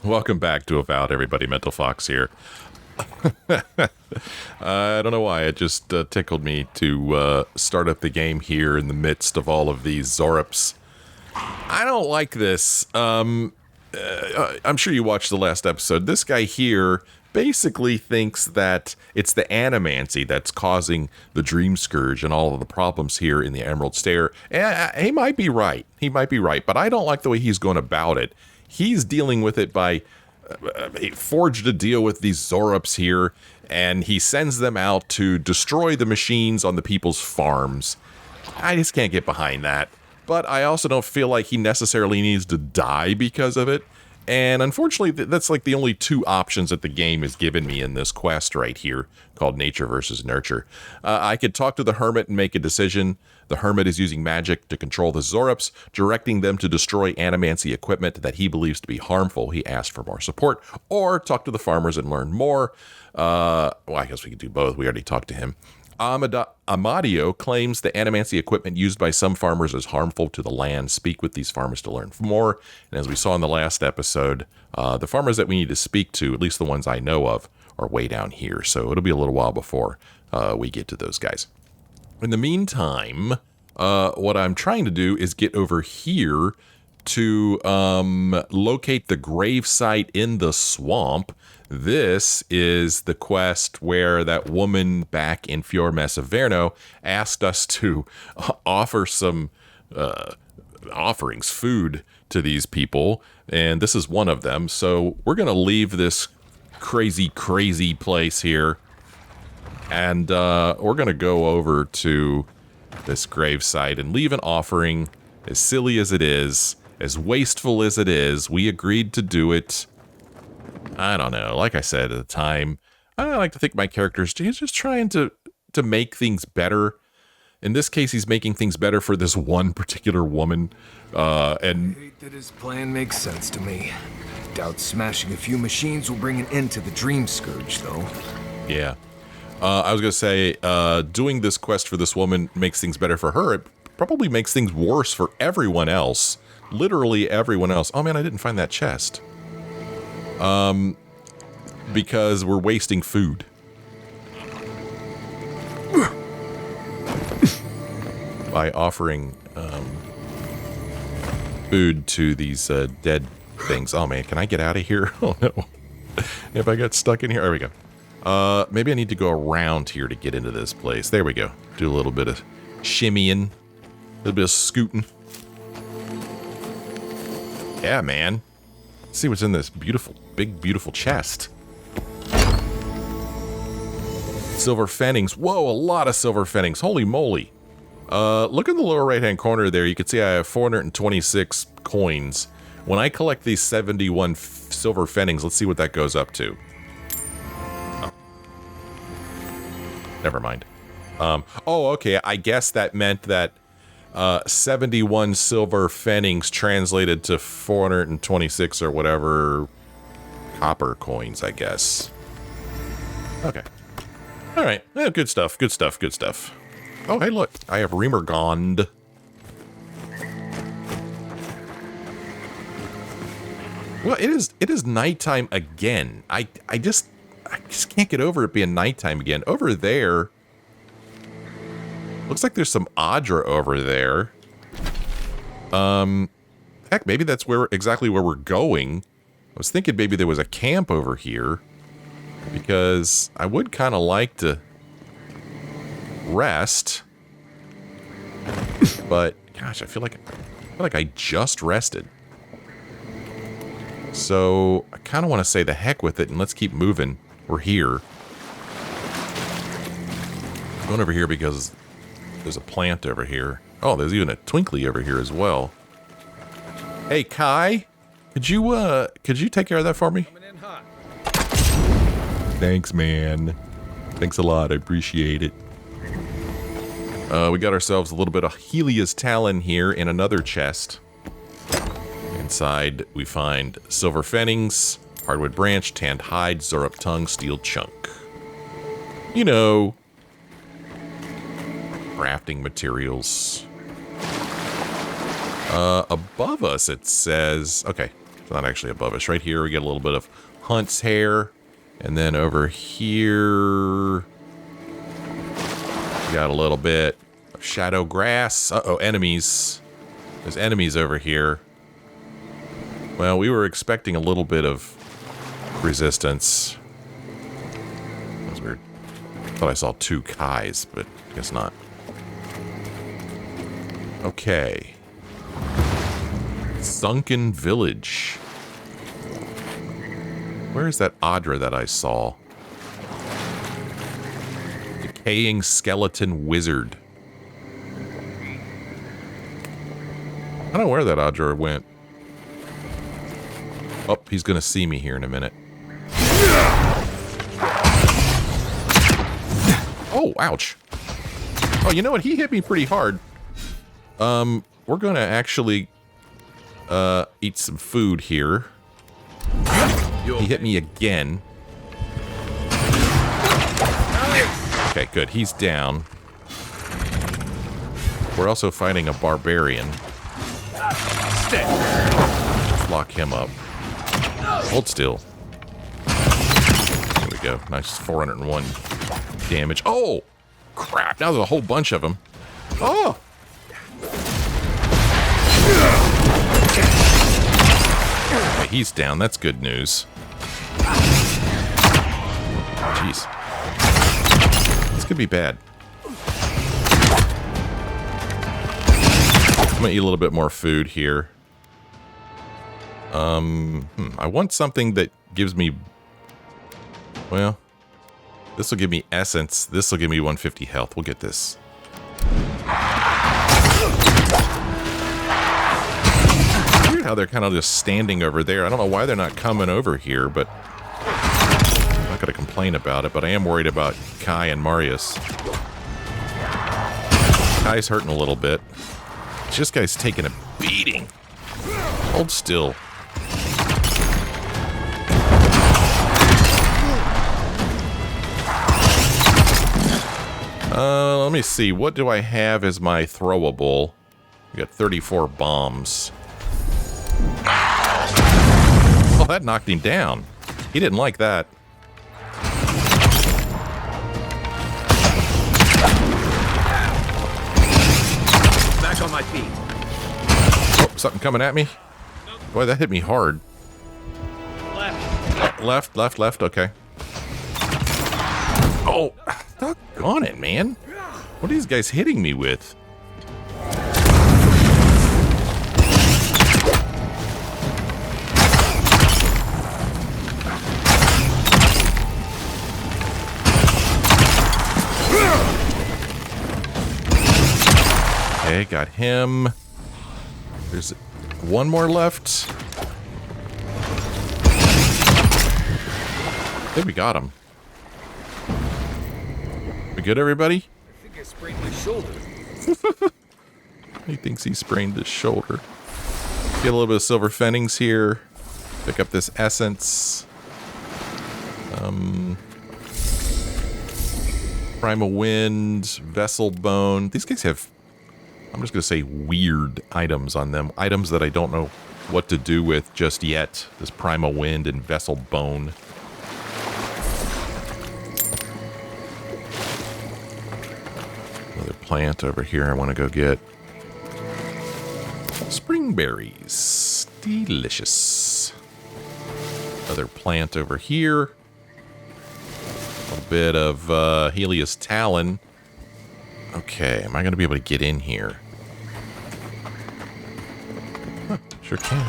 Welcome back to Avowed, everybody. Mental Fox here. I don't know why, it just tickled me to start up the game here in the midst of all of these Zorops. I don't like this. I'm sure you watched the last episode. This guy here basically thinks that it's the animancy that's causing the Dream Scourge and all of the problems here in the Emerald Stair. He might be right. He might be right, but I don't like the way he's going about it. He's dealing with it by he forged a deal with these Zorops here, and he sends them out to destroy the machines on the people's farms. I just can't get behind that. But I also don't feel like he necessarily needs to die because of it. And unfortunately, that's like the only two options that the game has given me in this quest right here, called Nature versus Nurture. I could talk to the Hermit and make a decision. The Hermit is using magic to control the Zorops, directing them to destroy animancy equipment that he believes to be harmful. He asked for more support. Or talk to the farmers and learn more. Well, I guess we could do both. We already talked to him. Amadio claims the animancy equipment used by some farmers is harmful to the land. Speak with these farmers to learn more. And as we saw in the last episode, the farmers that we need to speak to, at least the ones I know of, are way down here. So it'll be a little while before we get to those guys. In the meantime, what I'm trying to do is get over here to locate the gravesite in the swamp. This is the quest where that woman back in Fior Messeverno asked us to offer some offerings, food to these people, and this is one of them. So we're going to leave this crazy place here, and we're going to go over to this gravesite and leave an offering. As silly as it is, as wasteful as it is, we agreed to do it. I don't know. Like I said at the time, I like to think my character's he's just trying to make things better. In this case, he's making things better for this one particular woman. And I hate that his plan makes sense to me. Doubt smashing a few machines will bring an end to the Dream Scourge, though. Yeah. I was going to say, doing this quest for this woman makes things better for her. It probably makes things worse for everyone else. Literally everyone else. Oh man, I didn't find that chest. Because we're wasting food. By offering food to these dead things. Oh man, can I get out of here? Oh no. If I got stuck in here, there we go. Maybe I need to go around here to get into this place. There we go. Do a little bit of shimmying, a little bit of scooting. Yeah, man. Let's see what's in this big, beautiful chest. Silver fennings. Whoa, a lot of silver fennings. Holy moly. Look in the lower right-hand corner there. You can see I have 426 coins. When I collect these 71 silver fennings, let's see what that goes up to. Oh. Never mind. Oh, okay. I guess that meant that 71 silver fennings translated to 426 or whatever copper coins, I guess. Okay. All right. Yeah, good stuff. Good stuff. Good stuff. Oh, hey, look. I have Remergond. Well, it is nighttime again. I just can't get over it being nighttime again. Over there, looks like there's some adra over there. Heck, maybe that's exactly where we're going. I was thinking maybe there was a camp over here, because I would kind of like to rest. But gosh, I feel like I just rested. So I kind of want to say the heck with it and let's keep moving. We're here. I'm going over here because there's a plant over here. Oh, there's even a twinkly over here as well. Hey, Kai, could you take care of that for me? Thanks, man. Thanks a lot. I appreciate it. We got ourselves a little bit of Helia's Talon here in another chest. Inside, we find silver fennings, hardwood branch, tanned hide, Zorop tongue, steel chunk. You know, crafting materials. Above us, it says, okay, It's not actually above us. Right here, we get a little bit of Hunt's hair. And then over here, we got a little bit of shadow grass. Uh-oh, enemies. There's enemies over here. Well, we were expecting a little bit of resistance. That was weird. Thought I saw 2 Kais, but I guess not. Okay. Sunken Village. Where is that adra that I saw? Decaying Skeleton Wizard. I don't know where that adra went. Oh, he's gonna see me here in a minute. Oh, ouch. Oh, you know what? He hit me pretty hard. We're gonna actually eat some food here. He hit me again. Okay, good. He's down. We're also fighting a barbarian. Let's lock him up. Hold still. There we go. Nice 401 damage. Oh! Crap. Now there's a whole bunch of them. Oh! Okay, he's down. That's good news. Jeez. This could be bad. I'm gonna eat a little bit more food here. I want something that gives me... Well, this will give me essence. This will give me 150 health. We'll get this. Weird how they're kind of just standing over there. I don't know why they're not coming over here, but... I'm not going to complain about it, but I am worried about Kai and Marius. Kai's hurting a little bit. This guy's taking a beating. Hold still. Let me see. What do I have as my throwable? We got 34 bombs. Oh, that knocked him down. He didn't like that. Back on my feet. Oh, something coming at me? Boy, that hit me hard. Left. Okay. Oh, doggone it, man. What are these guys hitting me with? Okay, got him. There's one more left. I think we got him. We good, everybody? I think I sprained my shoulder. He thinks he sprained his shoulder. Get a little bit of silver fennings here. Pick up this essence. Primal Wind, Vessel Bone. These guys have, I'm just going to say, weird items on them. Items that I don't know what to do with just yet. This Primal Wind and Vessel Bone. Another plant over here I want to go get. Spring berries. Delicious. Another plant over here. A little bit of Helios Talon. Okay, am I going to be able to get in here? Huh, sure can.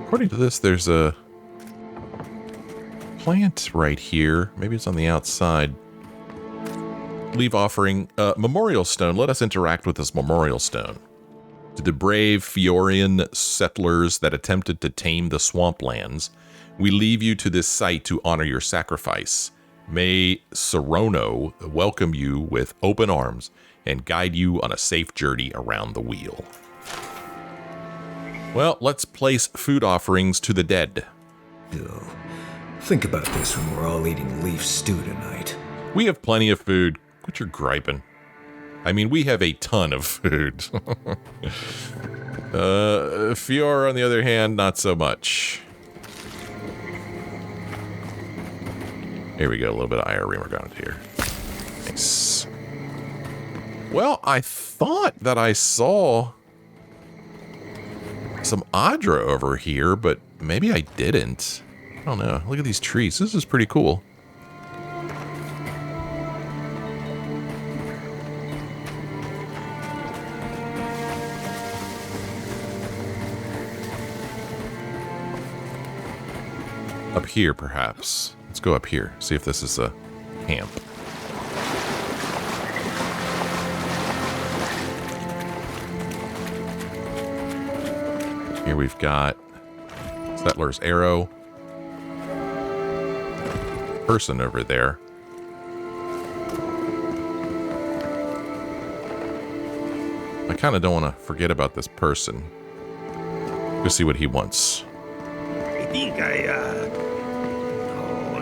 According to this, there's a plant right here. Maybe it's on the outside. Leave offering. Memorial stone. Let us interact with this memorial stone. To the brave Fiorian settlers that attempted to tame the swamplands, we leave you to this site to honor your sacrifice. May Serono welcome you with open arms and guide you on a safe journey around the wheel. Well, let's place food offerings to the dead. Ew. Think about this when we're all eating leaf stew tonight. We have plenty of food. Quit your griping. I mean, we have a ton of food. Fiora, on the other hand, not so much. Here we go, a little bit of Eora down here. Nice. Well, I thought that I saw some adra over here, but maybe I didn't. I don't know. Look at these trees. This is pretty cool. Up here, perhaps. Let's go up here. See if this is a camp. Here we've got Settler's Arrow. Person over there. I kind of don't want to forget about this person. Go see what he wants. I think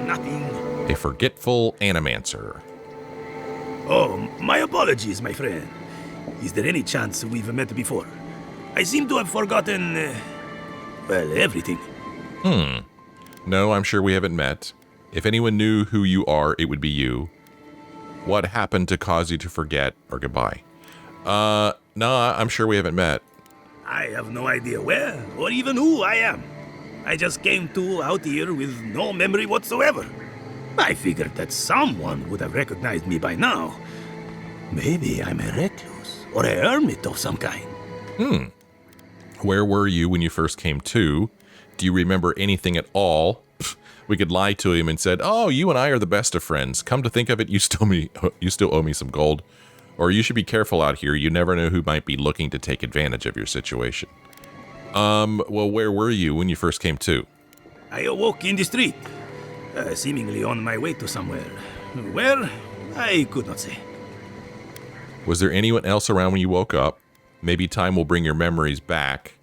nothing. A forgetful animancer. Oh, my apologies, my friend. Is there any chance we've met before? I seem to have forgotten, well, everything. No, I'm sure we haven't met. If anyone knew who you are, it would be you. What happened to cause you to forget? Or goodbye. No, I'm sure we haven't met. I have no idea where or even who I am. I just came out here with no memory whatsoever. I figured that someone would have recognized me by now. Maybe I'm a recluse or a hermit of some kind. Where were you when you first came to? Do you remember anything at all? We could lie to him and said, "Oh, you and I are the best of friends. Come to think of it, you still owe me some gold. Or you should be careful out here. You never know who might be looking to take advantage of your situation." Well, where were you when you first came to? I awoke in the street, seemingly on my way to somewhere. Where? I could not say. Was there anyone else around when you woke up? Maybe time will bring your memories back.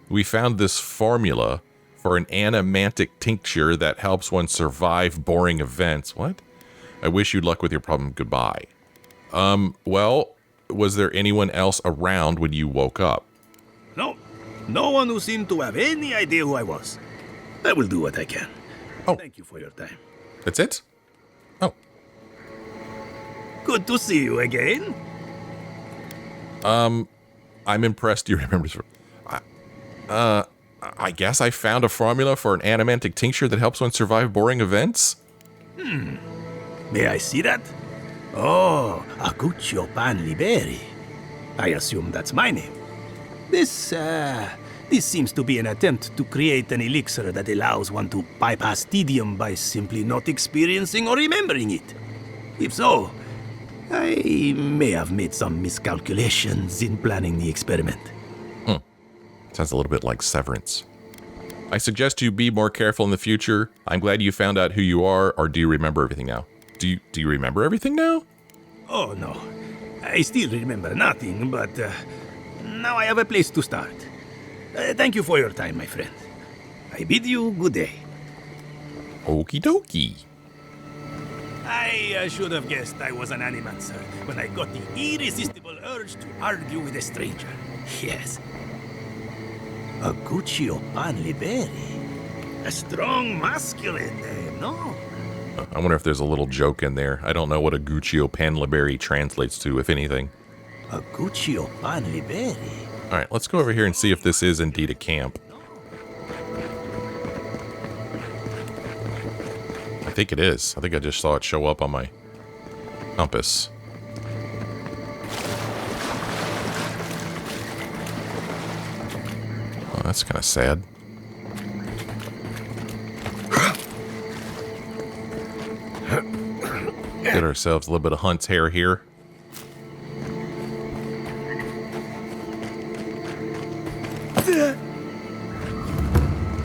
We found this formula for an animantic tincture that helps one survive boring events. What? I wish you luck with your problem. Goodbye. Well, was there anyone else around when you woke up? No one who seemed to have any idea who I was. I will do what I can. Oh. Thank you for your time. That's it? Oh. Good to see you again. I'm impressed you remember this. I guess I found a formula for an animantic tincture that helps one survive boring events? May I see that? Oh, Aguccio Pan Liberi. I assume that's my name. This seems to be an attempt to create an elixir that allows one to bypass tedium by simply not experiencing or remembering it. If so, I may have made some miscalculations in planning the experiment. Sounds a little bit like Severance. I suggest you be more careful in the future. I'm glad you found out who you are, or do you remember everything now? Do you remember everything now? Oh, no. I still remember nothing, but now I have a place to start. Thank you for your time, my friend. I bid you good day. Okie dokie. I should have guessed I was an animancer when I got the irresistible urge to argue with a stranger. Yes. Aguccio Pan Liberi. A strong masculine name, no? I wonder if there's a little joke in there. I don't know what Aguccio Pan Liberi translates to, if anything. Aguccio Pan Liberi. All right, let's go over here and see if this is indeed a camp. I think it is. I think I just saw it show up on my compass. Oh, that's kind of sad. Get ourselves a little bit of hunt's hair here.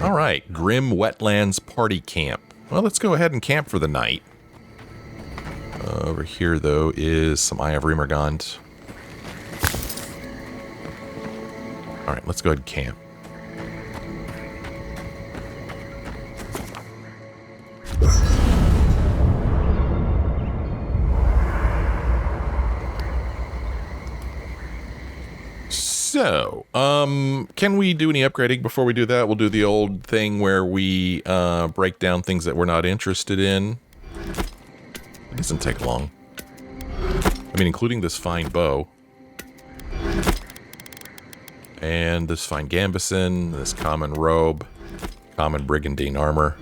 All right, Grim Wetlands Party Camp. Well, let's go ahead and camp for the night. Over here, though, is some Eye of Remergand. All right, let's go ahead and camp. So, can we do any upgrading before we do that? We'll do the old thing where we break down things that we're not interested in. It doesn't take long. I mean, including this fine bow. And this fine gambeson, this common robe, common brigandine armor.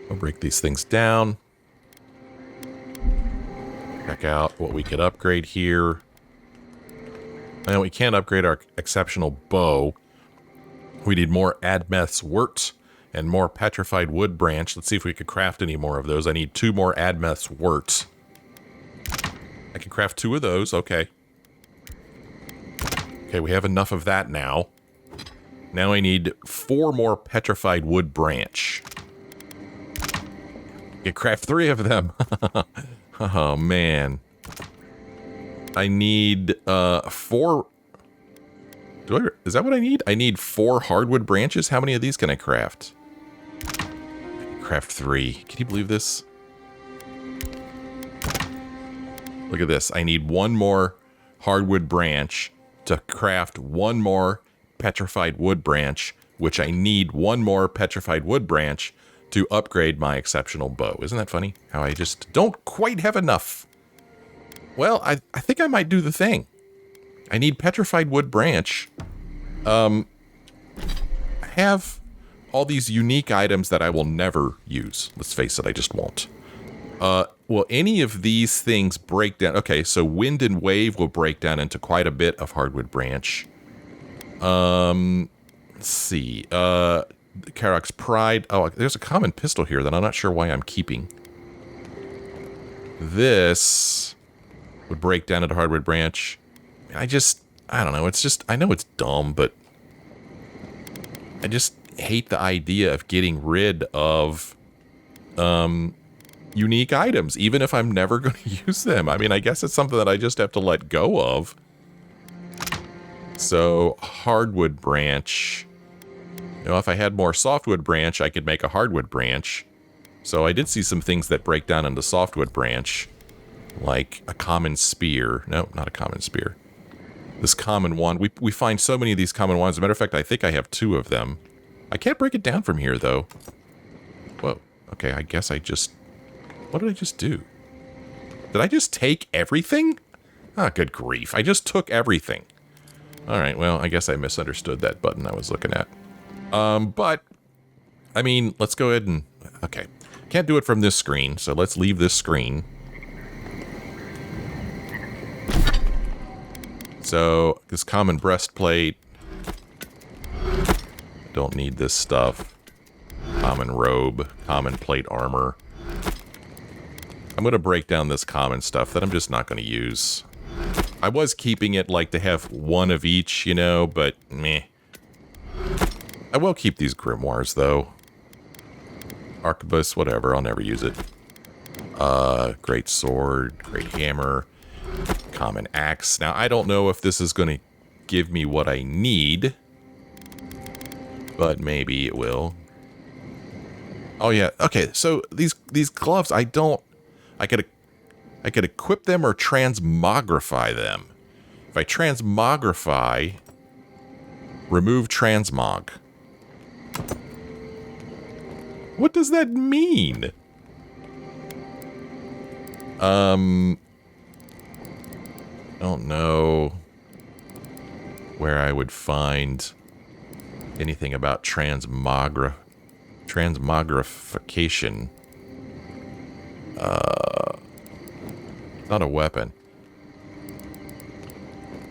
We'll break these things down. Check out what we could upgrade here. I know we can't upgrade our exceptional bow. We need more Admeth's wort and more petrified wood branch. Let's see if we could craft any more of those. I need 2 more Admeth's wort. I can craft 2 of those. Okay. Okay, we have enough of that now. Now I need 4 more petrified wood branch. I can craft 3 of them. Oh, man. I need 4... Is that what I need? I need 4 hardwood branches. How many of these can I craft? I can craft 3. Can you believe this? Look at this. I need 1 more hardwood branch to craft 1 more petrified wood branch, which I need 1 more petrified wood branch to upgrade my exceptional bow. Isn't that funny? How I just don't quite have enough. Well, I think I might do the thing. I need petrified wood branch. I have all these unique items that I will never use. Let's face it, I just won't. Will any of these things break down? Okay, so wind and wave will break down into quite a bit of hardwood branch. Let's see. Karok's Pride. Oh, there's a common pistol here that I'm not sure why I'm keeping. This would break down into hardwood branch. I don't know. It's just, I know it's dumb, but I just hate the idea of getting rid of unique items, even if I'm never going to use them. I mean, I guess it's something that I just have to let go of. So, hardwood branch. You know, if I had more softwood branch, I could make a hardwood branch. So I did see some things that break down into softwood branch, like a common spear. No, not a common spear. This common one. We find so many of these common ones. As a matter of fact, I think I have 2 of them. I can't break it down from here, though. Whoa. Okay, I guess I just... What did I just do? Did I just take everything? Ah, good grief. I just took everything. Alright, well, I guess I misunderstood that button I was looking at. But, I mean, let's go ahead and... Okay. Can't do it from this screen, so let's leave this screen. So, this common breastplate. Don't need this stuff. Common robe. Common plate armor. I'm going to break down this common stuff that I'm just not going to use. I was keeping it like to have 1 of each, you know, but meh. I will keep these grimoires, though. Arquebus, whatever, I'll never use it. Great sword, great hammer, common axe. Now, I don't know if this is going to give me what I need, but maybe it will. Oh, yeah, okay, so these gloves, I could equip them or transmogrify them. If I transmogrify, remove transmog. What does that mean? I don't know where I would find anything about transmogrification. Not a weapon.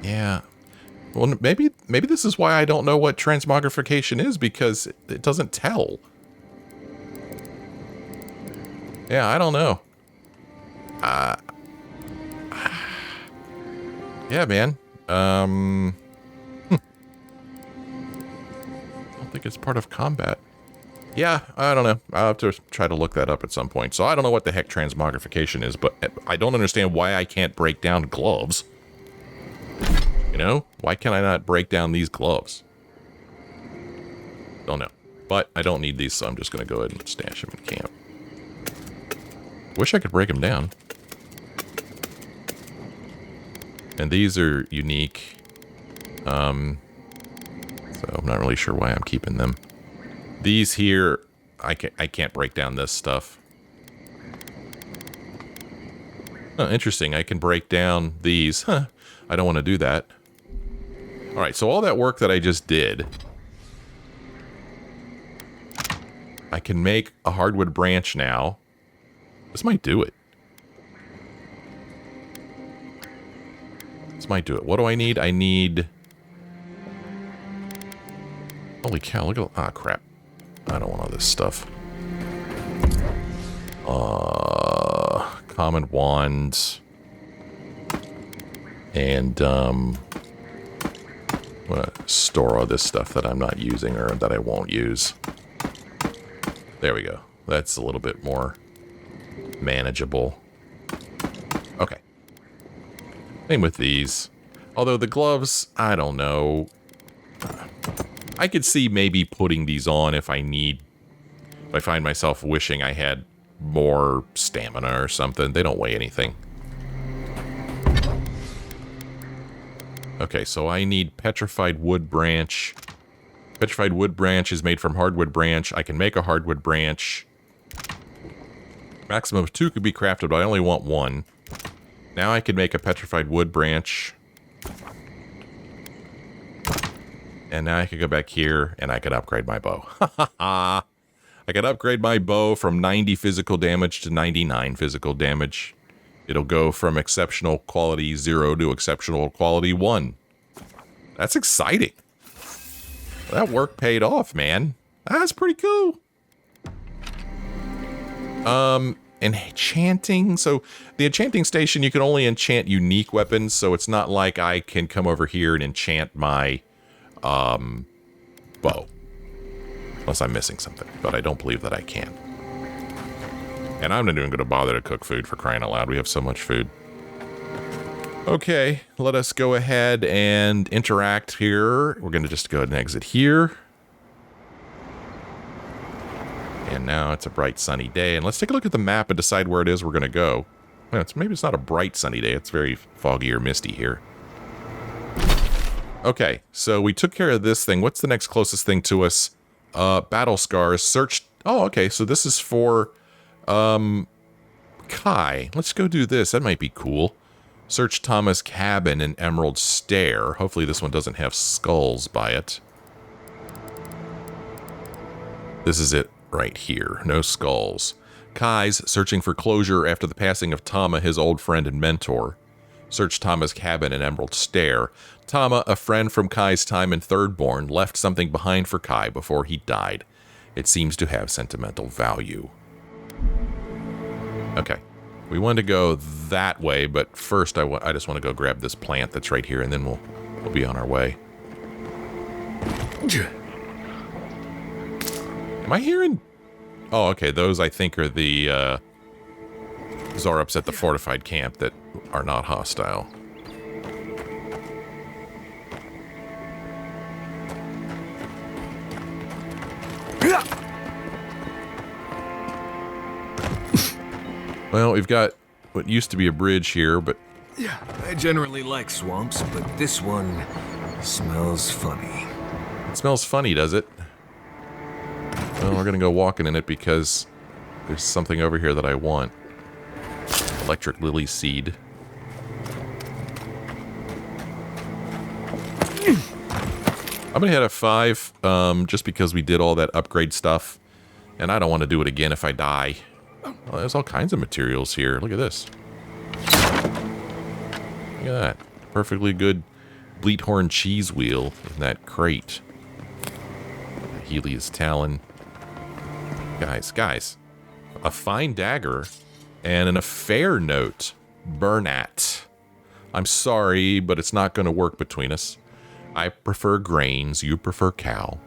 Yeah. Well, maybe this is why I don't know what transmogrification is, because it doesn't tell. Yeah, I don't know. Yeah, man. I don't think it's part of combat. Yeah, I don't know. I'll have to try to look that up at some point. So I don't know what the heck transmogrification is, but I don't understand why I can't break down gloves. You know? Why can I not break down these gloves? Don't know. But I don't need these, so I'm just going to go ahead and stash them in camp. Wish I could break them down. And these are unique. So I'm not really sure why I'm keeping them. These here, I can't break down this stuff. Oh, interesting. I can break down these. Huh. I don't want to do that. All right, so all that work that I just did, I can make a hardwood branch now. This might do it. This might do it. What do I need? I need... Holy cow, look at... Ah, crap. I don't want all this stuff. Common wand. And, I'm gonna store all this stuff that I'm not using or that I won't use. There we go. That's a little bit more manageable. Okay. Same with these. Although the gloves, I don't know. I could see maybe putting these on if I find myself wishing I had more stamina or something. They don't weigh anything. Okay, so I need petrified wood branch. Petrified wood branch is made from hardwood branch. I can make a hardwood branch. Maximum of 2 could be crafted, but I only want 1. Now I can make a petrified wood branch. And now I can go back here and I can upgrade my bow. I can upgrade my bow from 90 physical damage to 99 physical damage. It'll go from exceptional quality 0 to exceptional quality 1. That's exciting. That work paid off, man. That's pretty cool. Enchanting. So the enchanting station, you can only enchant unique weapons. So it's not like I can come over here and enchant my bow. Unless I'm missing something, but I don't believe that I can. And I'm not even going to bother to cook food, for crying out loud. We have so much food. Okay, let us go ahead and interact here. We're going to just go ahead and exit here. And now it's a bright sunny day. And let's take a look at the map and decide where it is we're going to go. Well, maybe it's not a bright sunny day. It's very foggy or misty here. Okay, so we took care of this thing. What's the next closest thing to us? Battle scars. Search. Oh, okay, so this is for Kai. Let's go do this. That might be cool. Search Tama's cabin in Emerald Stair. Hopefully this one doesn't have skulls by it. This is it right here. No skulls. Kai's searching for closure after the passing of Tama, his old friend and mentor. Search Tama's cabin in Emerald Stair. Tama, a friend from Kai's time in Thirdborn, left something behind for Kai before he died. It seems to have sentimental value. Okay. We want to go that way, but first I just want to go grab this plant that's right here, and then we'll be on our way. Am I hearing... Oh, okay. Those, I think, are the Zorops at the fortified camp that are not hostile. Well, we've got what used to be a bridge here, but... Yeah, I generally like swamps, but this one smells funny. It smells funny, does it? Well, we're gonna go walking in it because there's something over here that I want. Electric lily seed. I'm gonna hit a 5, just because we did all that upgrade stuff, and I don't want to do it again if I die. Oh, there's all kinds of materials here. Look at this. Look at that. Perfectly good bleathorn cheese wheel in that crate. Helia's talon. Guys. A fine dagger and an affair note. Bernat. I'm sorry, but it's not going to work between us. I prefer grains. You prefer cow.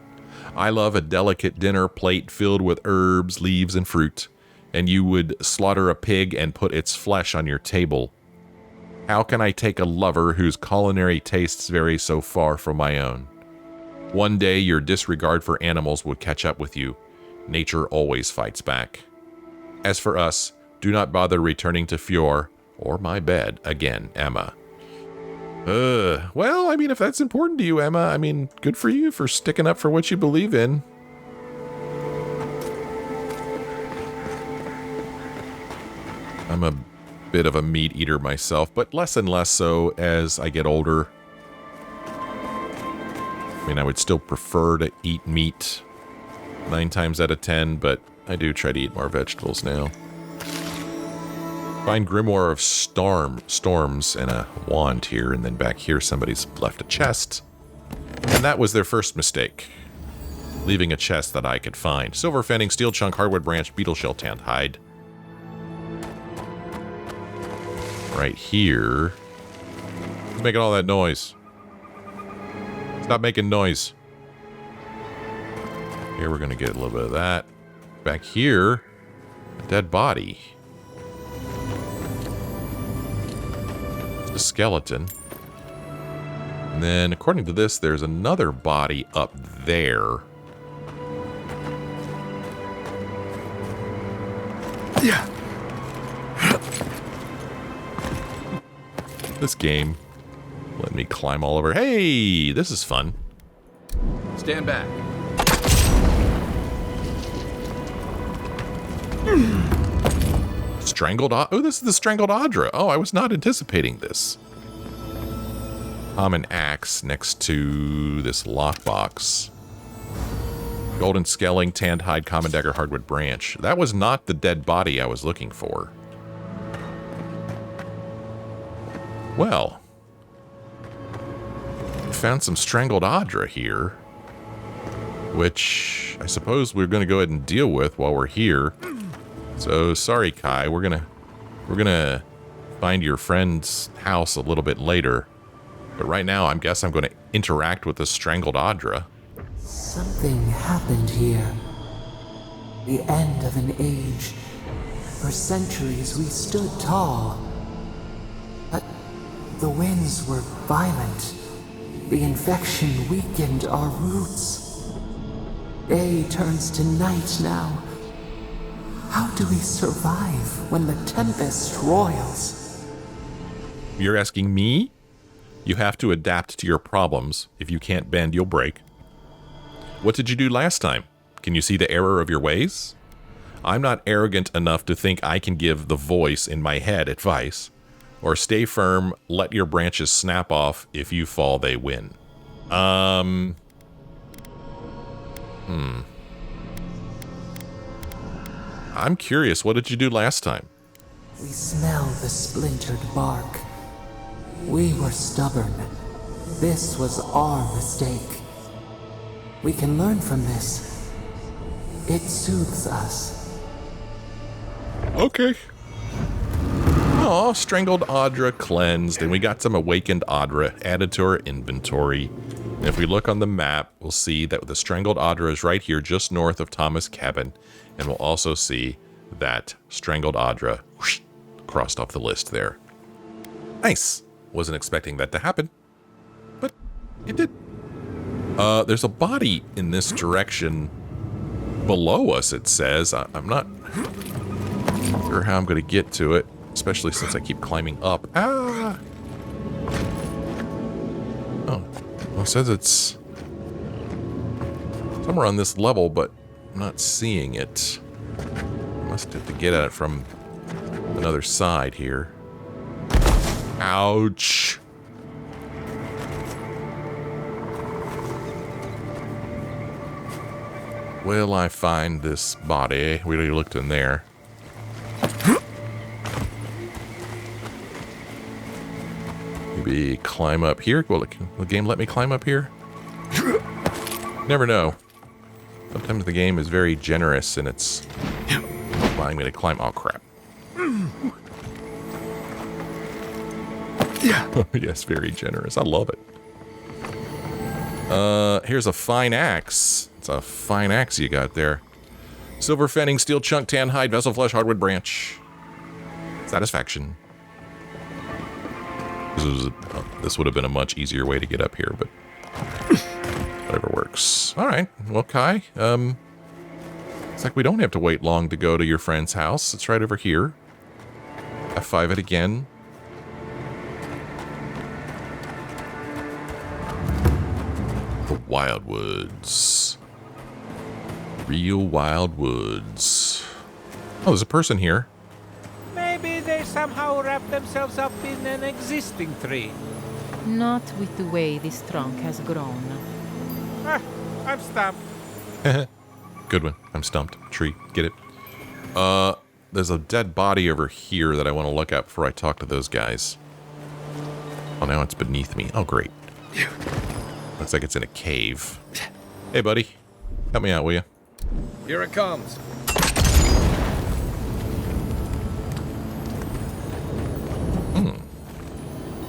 I love a delicate dinner plate filled with herbs, leaves, and fruit. And you would slaughter a pig and put its flesh on your table. How can I take a lover whose culinary tastes vary so far from my own? One day your disregard for animals would catch up with you. Nature always fights back. As for us, do not bother returning to Fjord or my bed again, Emma. Well, I mean, if that's important to you, Emma, I mean, good for you for sticking up for what you believe in. I'm a bit of a meat eater myself, but less and less so as I get older. I mean, I would still prefer to eat meat 9 times out of 10, but I do try to eat more vegetables now. Find Grimoire of Storms and a wand here, and then back here somebody's left a chest. And that was their first mistake. Leaving a chest that I could find. Silver Fanning, Steel Chunk, Hardwood Branch, Beetle Shell, Tanned Hide. Right here. Who's making all that noise? Stop making noise. Here we're going to get a little bit of that. Back here, a dead body. It's a skeleton. And then, according to this, there's another body up there. Yeah. This game let me climb all over. Hey, this is fun. Stand back. Strangled. Oh, this is the strangled adra. Oh, I was not anticipating this. Common axe next to this lockbox. Golden scaling, tanned hide, common dagger, hardwood branch. That was not the dead body I was looking for. Well, we found some strangled adra here, which I suppose we're going to go ahead and deal with while we're here. So sorry, Kai. We're gonna find your friend's house a little bit later, but right now I guess I'm going to interact with the strangled adra. Something happened here. The end of an age. For centuries we stood tall. But the winds were violent. The infection weakened our roots. Day turns to night now. How do we survive when the tempest roils? You're asking me? You have to adapt to your problems. If you can't bend, you'll break. What did you do last time? Can you see the error of your ways? I'm not arrogant enough to think I can give the voice in my head advice. Or stay firm, let your branches snap off. If you fall, they win. I'm curious, what did you do last time? We smell the splintered bark. We were stubborn. This was our mistake. We can learn from this. It soothes us. Okay. Aw, strangled adra cleansed, and we got some awakened adra added to our inventory. And if we look on the map, we'll see that the strangled adra is right here, just north of Tama's cabin. And we'll also see that strangled adra whoosh, crossed off the list there. Nice. Wasn't expecting that to happen, but it did. There's a body in this direction below us, it says. I'm not sure how I'm going to get to it, especially since I keep climbing up. Ah! Oh, well, it says it's somewhere on this level, but I'm not seeing it. Must have to get at it from another side here. Ouch. Will I find this body? We already looked in there. Maybe climb up here? Will the game let me climb up here? Never know. Sometimes the game is very generous and it's allowing me to climb. Oh, crap. Yeah. Yes, very generous. I love it. Here's a fine axe. It's a fine axe you got there. Silver Fanning, Steel Chunk, Tan Hide, Vessel Flesh, Hardwood Branch. Satisfaction. This would have been a much easier way to get up here, but whatever works. All right. Well, Kai, it's like we don't have to wait long to go to your friend's house. It's right over here. F5 it again. The wild woods. Real wild woods. Oh, there's a person here. Maybe they somehow wrap themselves up in an existing tree. Not with the way this trunk has grown. Ah, I'm stumped. Good one. I'm stumped. Tree. Get it? There's a dead body over here that I want to look at before I talk to those guys. Oh, now it's beneath me. Oh, great. Looks like it's in a cave. Hey, buddy. Help me out, will you? Here it comes.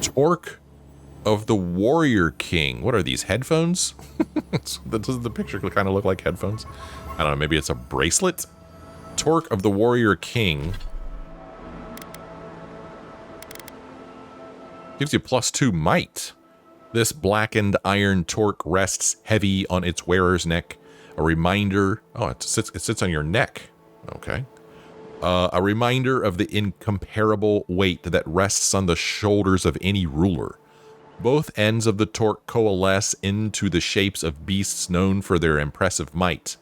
Torque of the Warrior King. What are these, headphones? Doesn't the picture kind of look like headphones? I don't know, maybe it's a bracelet? Torque of the Warrior King. Gives you +2 might. This blackened iron torque rests heavy on its wearer's neck. A reminder... Oh, it sits on your neck. Okay. A reminder of the incomparable weight that rests on the shoulders of any ruler. Both ends of the torque coalesce into the shapes of beasts known for their impressive might.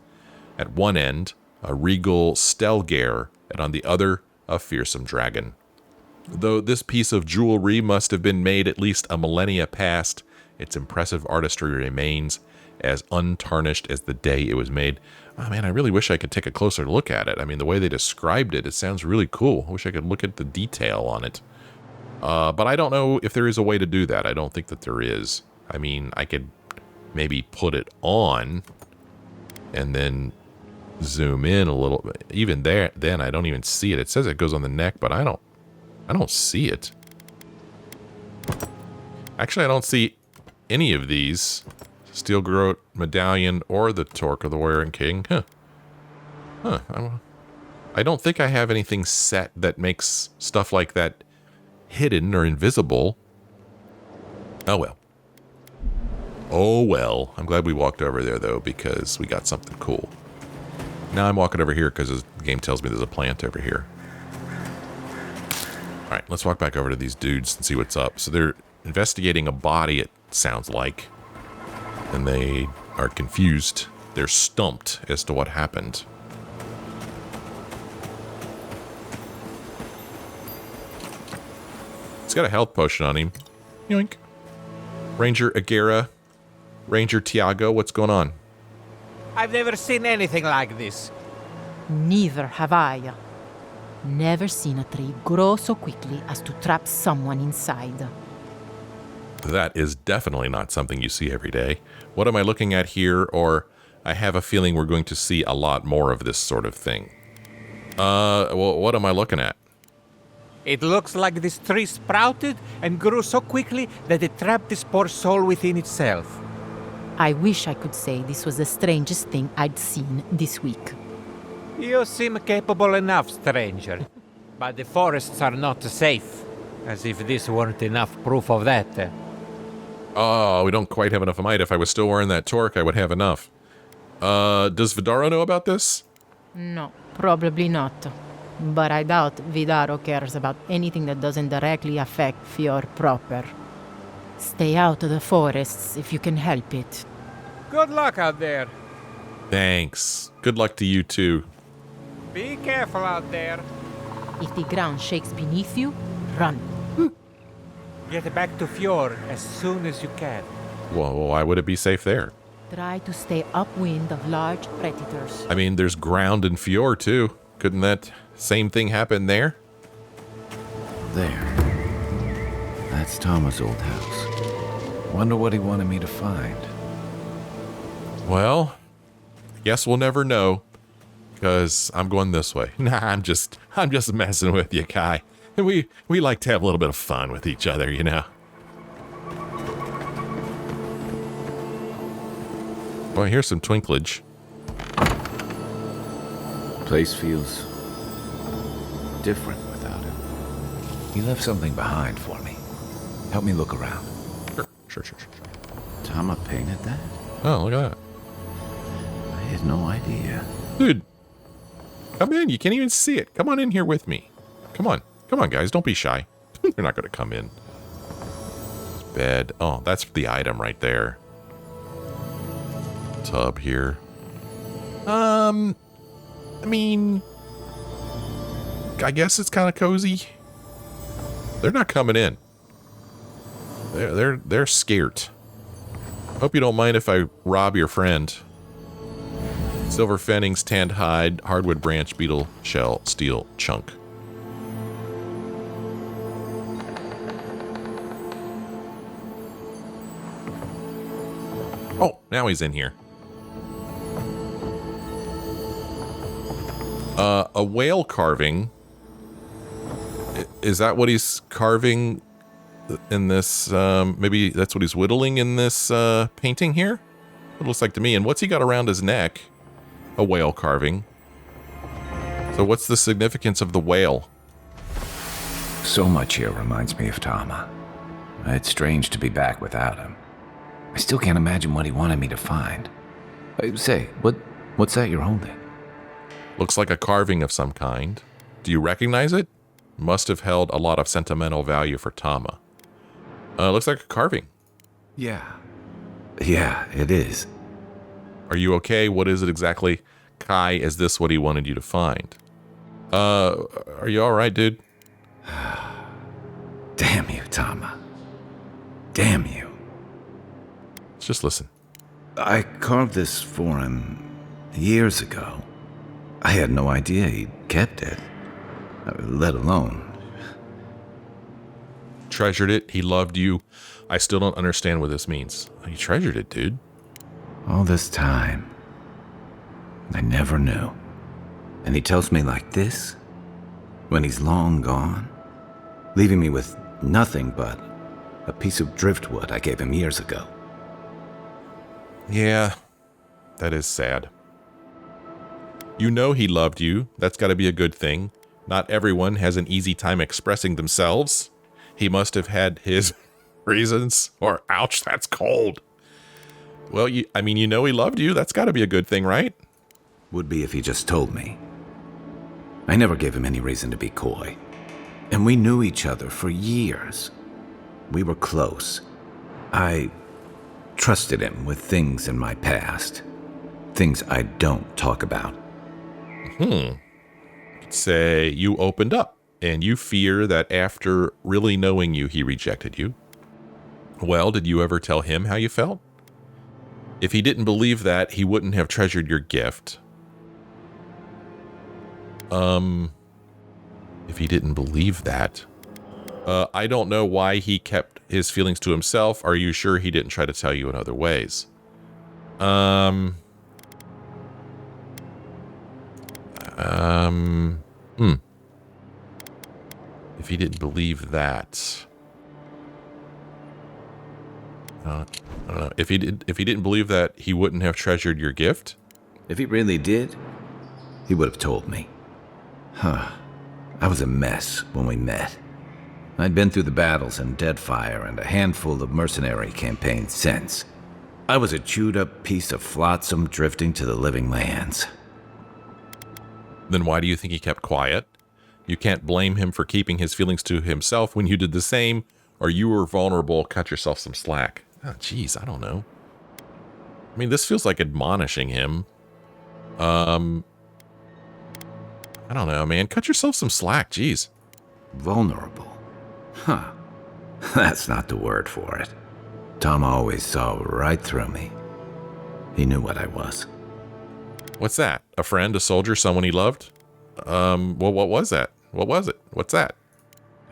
At one end, a regal stelgare, and on the other, a fearsome dragon. Though this piece of jewelry must have been made at least a millennia past, its impressive artistry remains as untarnished as the day it was made. Oh man, I really wish I could take a closer look at it. I mean, the way they described it, it sounds really cool. I wish I could look at the detail on it. But I don't know if there is a way to do that. I don't think that there is. I mean, I could maybe put it on and then zoom in a little bit. Even there, then I don't even see it. It says it goes on the neck, but I don't see it. Actually, I don't see any of these. Steel Groat Medallion or the Torque of the Warrior King. I don't think I have anything set that makes stuff like that hidden or invisible. Oh well. Oh well. I'm glad we walked over there though, because we got something cool. Now I'm walking over here because the game tells me there's a plant over here. Alright, let's walk back over to these dudes and see what's up. So they're investigating a body, it sounds like. And they are confused. They're stumped as to what happened. He's got a health potion on him. Yoink. Ranger Eora. Ranger Tiago, what's going on? I've never seen anything like this. Neither have I. Never seen a tree grow so quickly as to trap someone inside. That is definitely not something you see every day. What am I looking at here? Or I have a feeling we're going to see a lot more of this sort of thing. Well, what am I looking at? It looks like this tree sprouted and grew so quickly that it trapped this poor soul within itself. I wish I could say this was the strangest thing I'd seen this week. You seem capable enough, stranger. But the forests are not safe. As if this weren't enough proof of that. Oh, we don't quite have enough might. If I was still wearing that torque, I would have enough. Does Vidaro know about this? No, probably not. But I doubt Vidaro cares about anything that doesn't directly affect Fior proper. Stay out of the forests if you can help it. Good luck out there. Thanks. Good luck to you too. Be careful out there. If the ground shakes beneath you, run. Get back to Fior as soon as you can. Well, why would it be safe there? Try to stay upwind of large predators. I mean, there's ground in Fior too. Couldn't that same thing happen there? There. That's Tama's old house. Wonder what he wanted me to find. Well, I guess we'll never know. Because I'm going this way. Nah, I'm just messing with you, Kai. We like to have a little bit of fun with each other, you know. Boy, here's some twinklage. Place feels different without him. He left something behind for me. Help me look around. Sure. Tama painted that? Oh, look at that. I had no idea. Dude, come in. You can't even see it. Come on in here with me. Come on, guys. Don't be shy. They're not going to come in. Bed. Oh, that's the item right there. tub here. I mean, I guess it's kind of cozy. They're not coming in. They're scared. Hope you don't mind if I rob your friend. Silver fennings, tanned hide, hardwood branch, beetle shell, steel chunk. Oh, now he's in here. A whale carving. Is that what he's carving in this? Maybe that's what he's whittling in this painting here? It looks like to me. And what's he got around his neck? A whale carving. So what's the significance of the whale? So much here reminds me of Tama. It's strange to be back without him. I still can't imagine what he wanted me to find. Say, what's that you're holding? Looks like a carving of some kind. Do you recognize it? Must have held a lot of sentimental value for Tama. Looks like a carving. Yeah, it is. Are you okay? What is it exactly? Kai, is this what he wanted you to find? Are you alright, dude? Damn you, Tama. Damn you. Let's just listen. I carved this for him years ago. I had no idea he'd kept it, let alone. Treasured it. He loved you. I still don't understand what this means. He treasured it, dude. All this time, I never knew. And he tells me like this, when he's long gone, leaving me with nothing but a piece of driftwood I gave him years ago. Yeah, that is sad. You know he loved you. That's got to be a good thing. Not everyone has an easy time expressing themselves. He must have had his reasons. Or, ouch, that's cold. Well, you know he loved you. That's got to be a good thing, right? Would be if he just told me. I never gave him any reason to be coy. And we knew each other for years. We were close. I trusted him with things in my past. Things I don't talk about. Say you opened up and you fear that after really knowing you, he rejected you. Well, did you ever tell him how you felt? If he didn't believe that, he wouldn't have treasured your gift. If he didn't believe that, I don't know why he kept his feelings to himself. Are you sure he didn't try to tell you in other ways? If he didn't believe that, I don't know. If he didn't believe that, he wouldn't have treasured your gift. If he really did, he would have told me. I was a mess when we met. I'd been through the battles in Deadfire and a handful of mercenary campaigns since. I was a chewed-up piece of flotsam drifting to the living lands. Then why do you think he kept quiet? You can't blame him for keeping his feelings to himself when you did the same, or you were vulnerable. Cut yourself some slack. Oh, jeez, I don't know. I mean, this feels like admonishing him. I don't know, man. Cut yourself some slack. Jeez. Vulnerable? That's not the word for it. Tom always saw right through me. He knew what I was. What's that? A friend, a soldier, someone he loved? Well, what was that? What was it? What's that?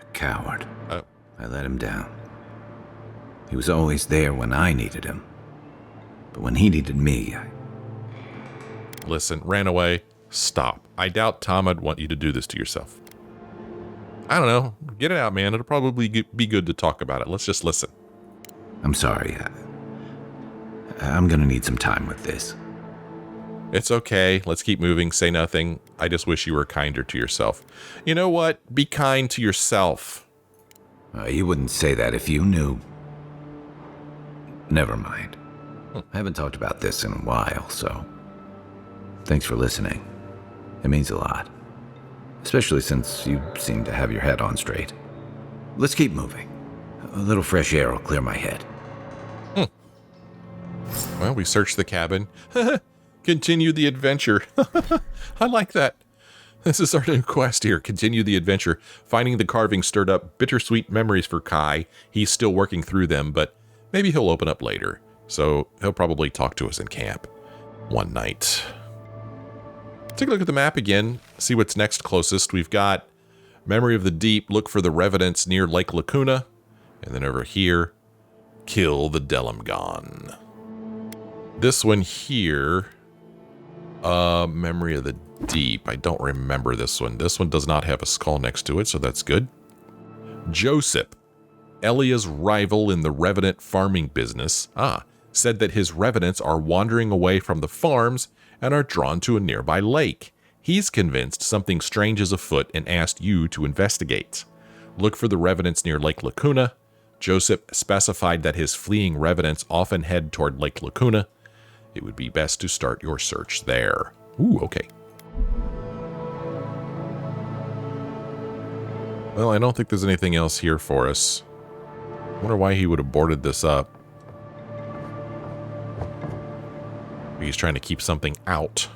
A coward. Oh. I let him down. He was always there when I needed him. But when he needed me, Listen, ran away. Stop. I doubt Tama would want you to do this to yourself. I don't know. Get it out, man. It'll probably be good to talk about it. Let's just listen. I'm sorry. I'm gonna need some time with this. It's okay. Let's keep moving. Say nothing. I just wish you were kinder to yourself. You know what? Be kind to yourself. You wouldn't say that if you knew. Never mind. I haven't talked about this in a while, so thanks for listening. It means a lot. Especially since you seem to have your head on straight. Let's keep moving. A little fresh air will clear my head. Well, we searched the cabin. Continue the adventure. I like that. This is our new quest here. Continue the adventure. Finding the carving stirred up bittersweet memories for Kai. He's still working through them, but maybe he'll open up later. So he'll probably talk to us in camp one night. Take a look at the map again. See what's next closest. We've got Memory of the Deep. Look for the revenants near Lake Lacuna. And then over here, kill the Delamgon. This one here, Memory of the Deep. I don't remember this one. This one does not have a skull next to it, so that's good. Joseph, Elia's rival in the revenant farming business, said that his revenants are wandering away from the farms and are drawn to a nearby lake. He's convinced something strange is afoot and asked you to investigate. Look for the revenants near Lake Lacuna. Joseph specified that his fleeing revenants often head toward Lake Lacuna. It would be best to start your search there. Ooh, okay. Well, I don't think there's anything else here for us. I wonder why he would have boarded this up. He's trying to keep something out.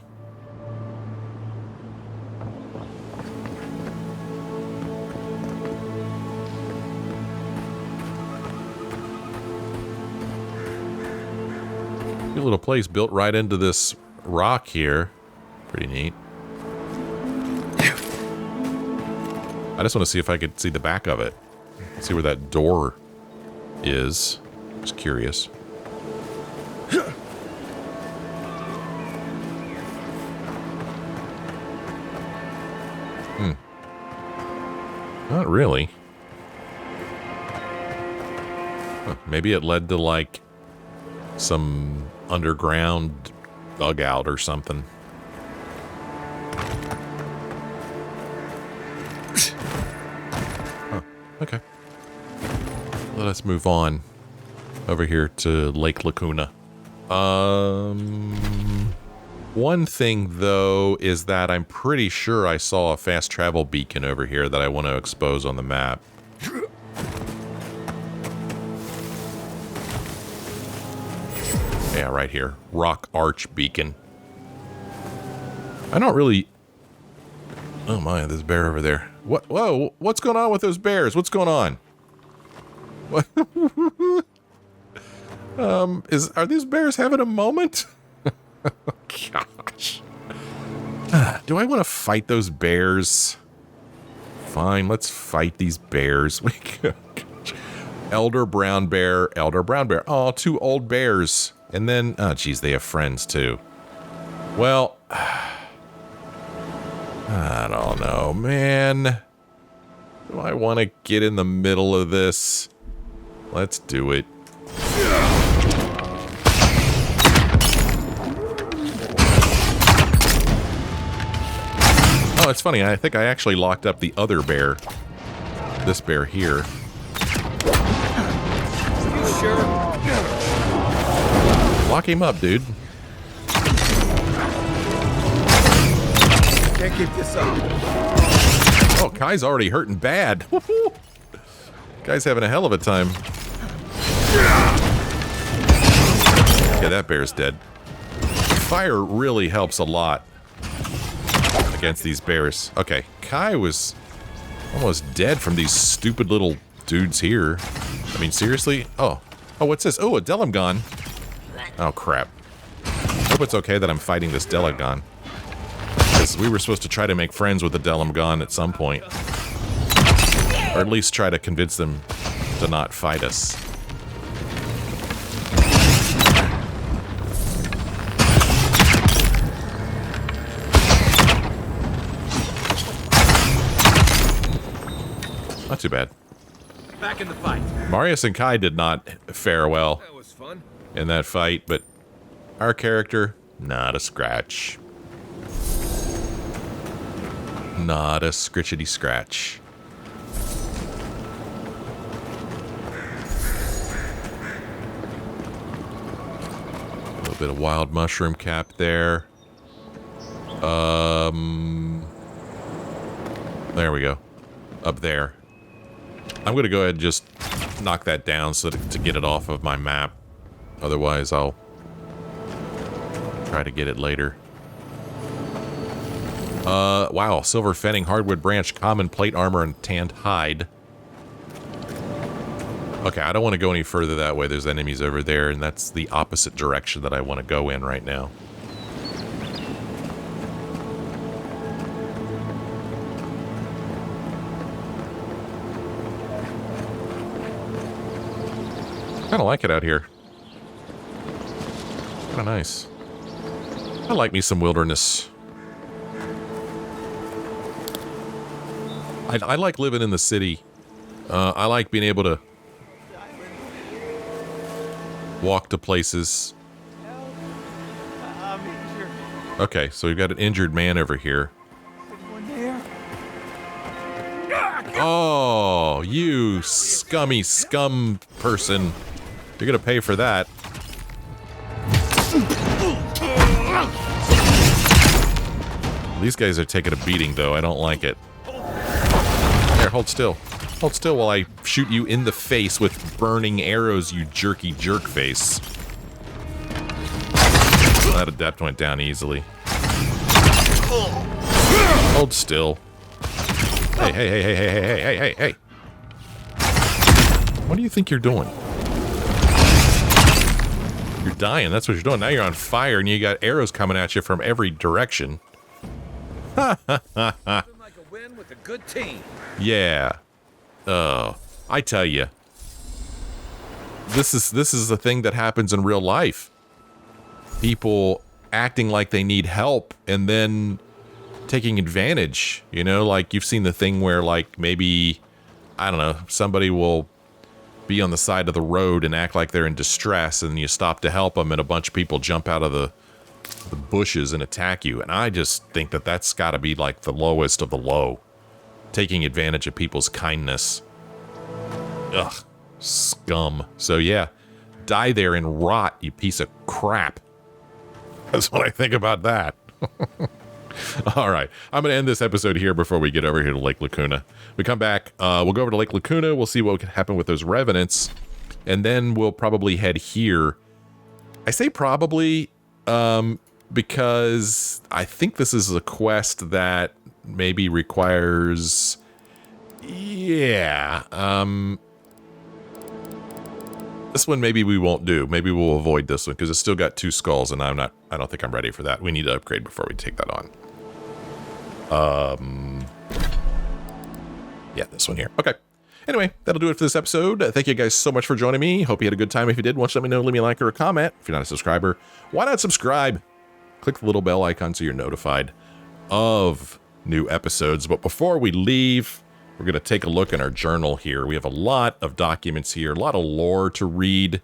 Good little place built right into this rock here. Pretty neat. I just want to see if I could see the back of it. See where that door is. Just curious. Not really. Huh, maybe it led to like some underground dugout or something. Huh, okay. Let us move on over here to Lake Lacuna. One thing, though, is that I'm pretty sure I saw a fast travel beacon over here that I want to expose on the map. Yeah, right here. Rock Arch Beacon. I don't really... Oh my, there's a bear over there. What? Whoa, what's going on with those bears? What's going on? What? Are these bears having a moment? Gosh. Do I want to fight those bears? Fine, let's fight these bears. Elder brown bear, elder brown bear. Oh, two old bears. And then, oh geez, they have friends too. Well, I don't know, man. Do I want to get in the middle of this? Let's do it. Oh, it's funny. I think I actually locked up the other bear. This bear here. You sure? Lock him up, dude. Can't keep this up. Oh, Kai's already hurting bad. Guy's having a hell of a time. Yeah, that bear's dead. Fire really helps a lot against these bears. Okay, Kai was almost dead from these stupid little dudes here. I mean, seriously? Oh, what's this? Oh, a Delamgon. Oh, crap. Hope it's okay that I'm fighting this Delamgon. Because we were supposed to try to make friends with the Delamgon at some point. Or at least try to convince them to not fight us. Not too bad. Back in the fight. Marius and Kai did not fare well That was fun. in that fight, but our character, not a scratch. Not a scritchety scratch. A little bit of wild mushroom cap there. There we go. Up there. I'm going to go ahead and just knock that down so to get it off of my map. Otherwise, I'll try to get it later. Wow. Silver fenning, hardwood branch, common plate armor, and tanned hide. Okay, I don't want to go any further that way. There's enemies over there, and that's the opposite direction that I want to go in right now. Kind of like it out here. Kind of nice. I like me some wilderness. I like living in the city. I like being able to walk to places. Okay, so we've got an injured man over here. Oh, you scummy scum person. You're gonna pay for that. These guys are taking a beating, though. I don't like it. Here, hold still. Hold still while I shoot you in the face with burning arrows, you jerky jerk face. That adept went down easily. Hold still. Hey, hey, hey, hey, hey, hey, hey, hey, hey. What do you think you're doing? You're dying, that's what you're doing. Now you're on fire and you got arrows coming at you from every direction. Ha ha ha ha. Like a win with a good team. Yeah. I tell you. This is a thing that happens in real life. People acting like they need help and then taking advantage, you know, like you've seen the thing where like maybe, I don't know, somebody will be on the side of the road and act like they're in distress and you stop to help them and a bunch of people jump out of the bushes and attack you. And I just think that that's got to be like the lowest of the low. Taking advantage of people's kindness. Ugh. Scum. So yeah, die there and rot, you piece of crap. That's what I think about that. All right, I'm going to end this episode here before we get over here to Lake Lacuna. We come back, we'll go over to Lake Lacuna, we'll see what can happen with those revenants, and then we'll probably head here. I say probably, because I think this is a quest that maybe requires... Yeah, this one maybe we won't do. Maybe we'll avoid this one because it's still got 2 skulls and I don't think I'm ready for that. We need to upgrade before we take that on. Yeah, this one here. Okay. Anyway, that'll do it for this episode. Thank you guys so much for joining me. Hope you had a good time. If you did, why don't you let me know, leave me a like or a comment. If you're not a subscriber, why not subscribe? Click the little bell icon so you're notified of new episodes. But before we leave, we're going to take a look in our journal here. We have a lot of documents here, a lot of lore to read.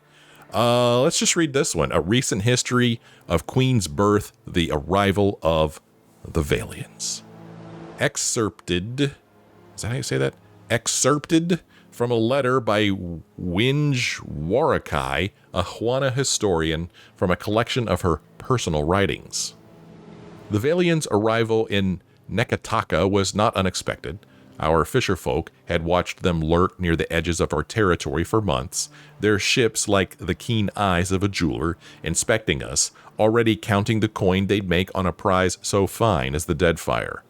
Let's just read this one. A recent history of Queen's birth, the arrival of the Valians. Excerpted, is that how you say that? Excerpted from a letter by Winge Warakai, a Huana historian, from a collection of her personal writings. The Valians' arrival in Nekataka was not unexpected. Our fisherfolk had watched them lurk near the edges of our territory for months, their ships like the keen eyes of a jeweler, inspecting us, already counting the coin they'd make on a prize so fine as the Deadfire.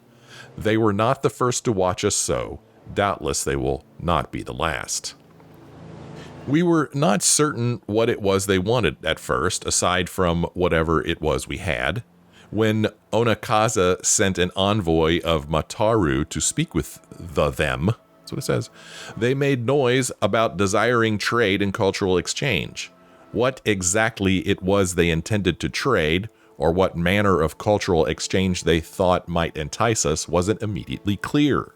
They were not the first to watch us so. Doubtless they will not be the last. We were not certain what it was they wanted at first, aside from whatever it was we had. When Onakaza sent an envoy of Mataru to speak with them, that's what it says, they made noise about desiring trade and cultural exchange. What exactly it was they intended to trade, or what manner of cultural exchange they thought might entice us, wasn't immediately clear.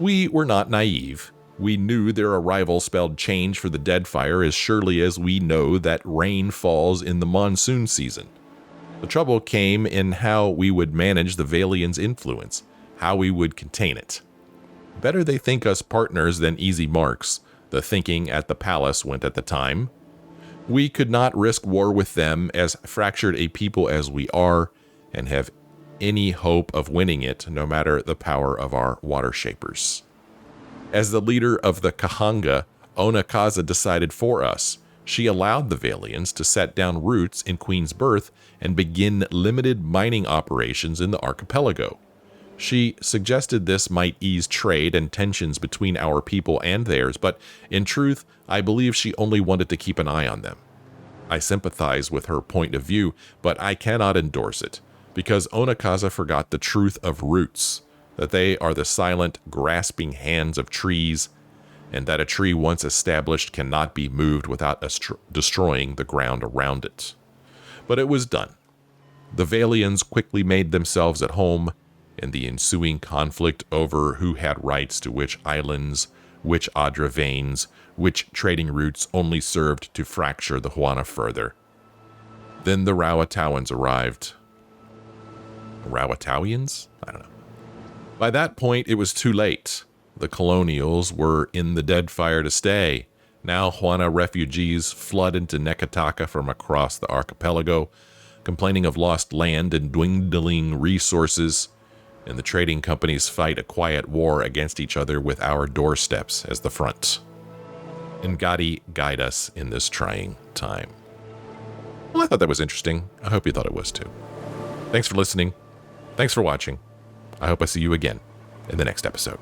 We were not naive. We knew their arrival spelled change for the Deadfire as surely as we know that rain falls in the monsoon season. The trouble came in how we would manage the Valians' influence, how we would contain it. Better they think us partners than easy marks, the thinking at the palace went at the time. We could not risk war with them, as fractured a people as we are, and have any hope of winning it, no matter the power of our water shapers. As the leader of the Kahanga, Onakaza decided for us. she allowed the Valians to set down roots in Queen's Birth and begin limited mining operations in the archipelago. She suggested this might ease trade and tensions between our people and theirs, but in truth, I believe she only wanted to keep an eye on them. I sympathize with her point of view, but I cannot endorse it, because Onakaza forgot the truth of roots, that they are the silent, grasping hands of trees, and that a tree once established cannot be moved without destroying the ground around it. But it was done. The Valians quickly made themselves at home in the ensuing conflict over who had rights to which islands, which adra veins, which trading routes only served to fracture the Huana further. Then the Rowatowans arrived. Rowatowians? I don't know. By that point, it was too late. The colonials were in the dead fire to stay. Now Huana refugees flood into Nekataka from across the archipelago, complaining of lost land and dwindling resources, and the trading companies fight a quiet war against each other with our doorsteps as the front. And Gotti guide us in this trying time. Well, I thought that was interesting. I hope you thought it was too. Thanks for listening. Thanks for watching. I hope I see you again in the next episode.